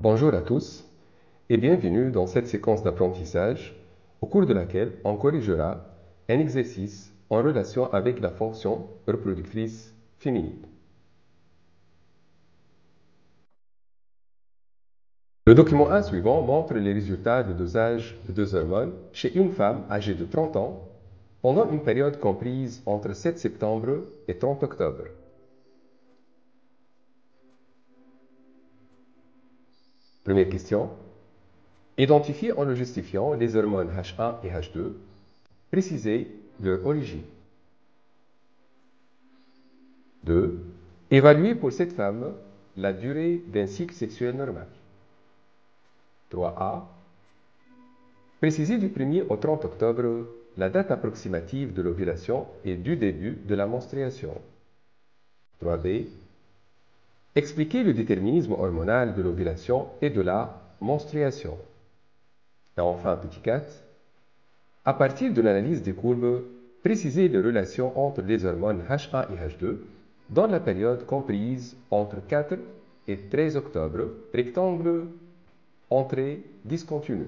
Bonjour à tous et bienvenue dans cette séquence d'apprentissage au cours de laquelle on corrigera un exercice en relation avec la fonction reproductrice féminine. Le document 1 suivant montre les résultats de dosage de deux hormones chez une femme âgée de 30 ans pendant une période comprise entre 7 septembre et 30 octobre. Première question. Identifiez en le justifiant les hormones H1 et H2. Précisez leur origine. 2. Évaluez pour cette femme la durée d'un cycle sexuel normal. 3a. Précisez du 1er au 30 octobre la date approximative de l'ovulation et du début de la menstruation. 3b. Expliquez le déterminisme hormonal de l'ovulation et de la menstruation. Et enfin, petit 4. À partir de l'analyse des courbes, précisez les relations entre les hormones H1 et H2 dans la période comprise entre 4 et 13 octobre, rectangle, entrée discontinue.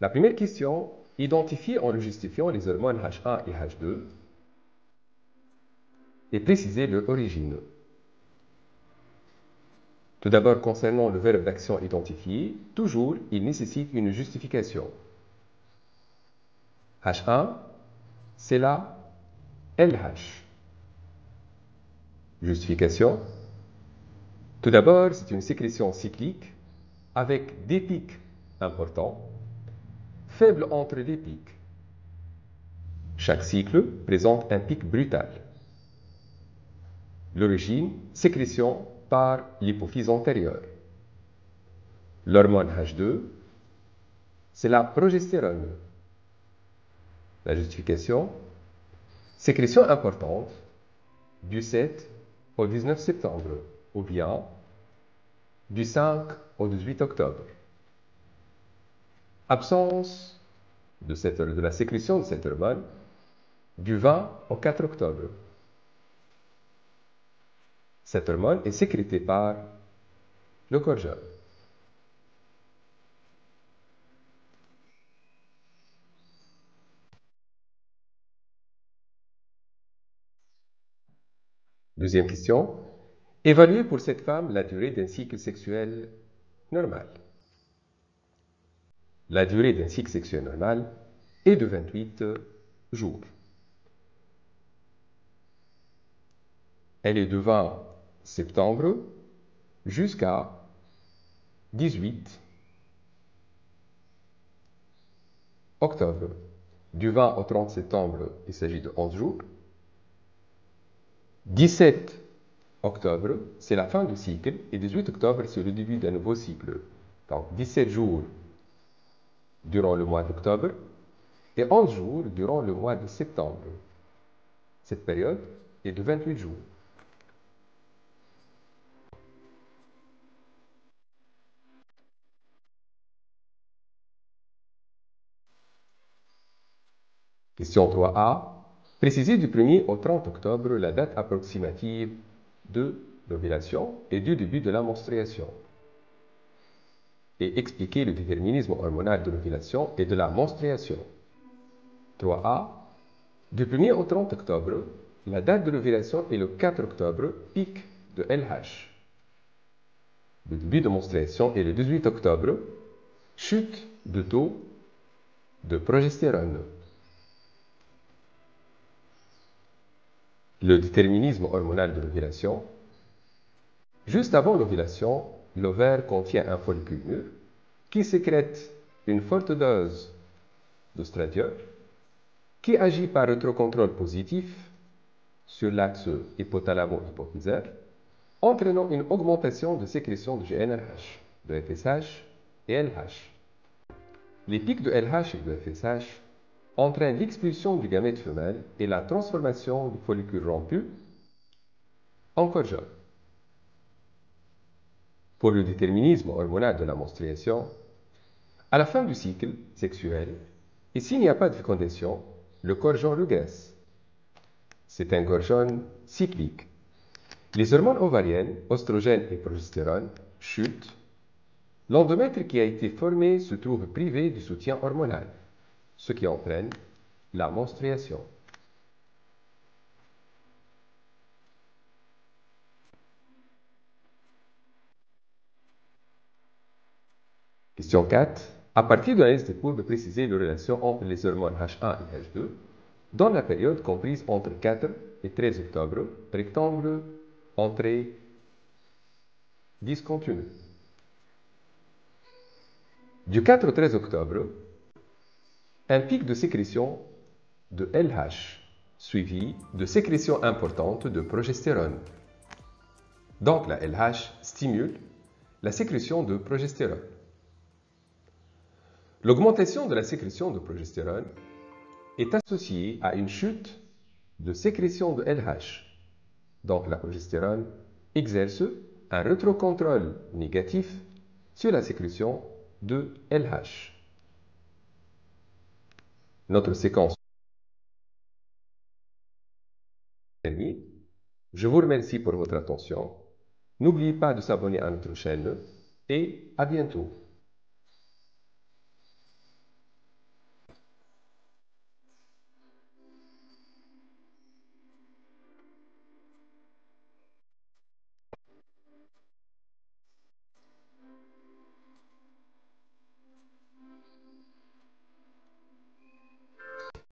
La première question, identifiez en le justifiant les hormones H1 et H2 et précisez leur origine. Tout d'abord, concernant le verbe d'action identifié, toujours, il nécessite une justification. H1, c'est la LH. Justification. Tout d'abord, c'est une sécrétion cyclique avec des pics importants, faibles entre les pics. Chaque cycle présente un pic brutal. L'origine, sécrétion par l'hypophyse antérieure. L'hormone H2, c'est la progestérone. La justification, sécrétion importante du 7 au 19 septembre ou bien du 5 au 18 octobre. Absence de la sécrétion de cette hormone du 20 au 4 octobre. Cette hormone est sécrétée par le corps jaune. Deuxième question. Évaluez pour cette femme la durée d'un cycle sexuel normal. La durée d'un cycle sexuel normal est de 28 jours. Elle est de 20 septembre jusqu'à 18 octobre. Du 20 au 30 septembre, il s'agit de 11 jours. 17 octobre, c'est la fin du cycle, et 18 octobre, c'est le début d'un nouveau cycle. Donc 17 jours durant le mois d'octobre et 11 jours durant le mois de septembre. Cette période est de 28 jours. Question 3a. Précisez du 1er au 30 octobre la date approximative de l'ovulation et du début de la menstruation. Et expliquez le déterminisme hormonal de l'ovulation et de la menstruation. 3a. Du 1er au 30 octobre, la date de l'ovulation est le 4 octobre, pic de LH. Le début de menstruation est le 18 octobre, chute de taux de progestérone. Le déterminisme hormonal de l'ovulation. Juste avant l'ovulation, l'ovaire contient un follicule mûr qui sécrète une forte dose d'ostradiol qui agit par rétrocontrôle positif sur l'axe hypothalamo-hypophysaire, entraînant une augmentation de sécrétion de GnRH, de FSH et LH. Les pics de LH et de FSH entraînent l'expulsion du gamète femelle et la transformation du follicule rompu en corps jaune. Pour le déterminisme hormonal de la menstruation, À la fin du cycle sexuel, et s'il n'y a pas de fécondation, le corps jaune regresse. C'est un corps jaune cyclique. Les hormones ovariennes, oestrogène et progestérone, chutent. L'endomètre qui a été formé se trouve privé du soutien hormonal, ce qui entraîne la menstruation. Question 4. À partir de l'analyse des courbes, précisez les relations entre les hormones H1 et H2 dans la période comprise entre 4 et 13 octobre, rectangle, entrée discontinue. Du 4 au 13 octobre, un pic de sécrétion de LH suivi de sécrétion importante de progestérone. Donc la LH stimule la sécrétion de progestérone. L'augmentation de la sécrétion de progestérone est associée à une chute de sécrétion de LH. Donc la progestérone exerce un rétrocontrôle négatif sur la sécrétion de LH. Notre séquence est terminée. Je vous remercie pour votre attention. N'oubliez pas de s'abonner à notre chaîne et à bientôt.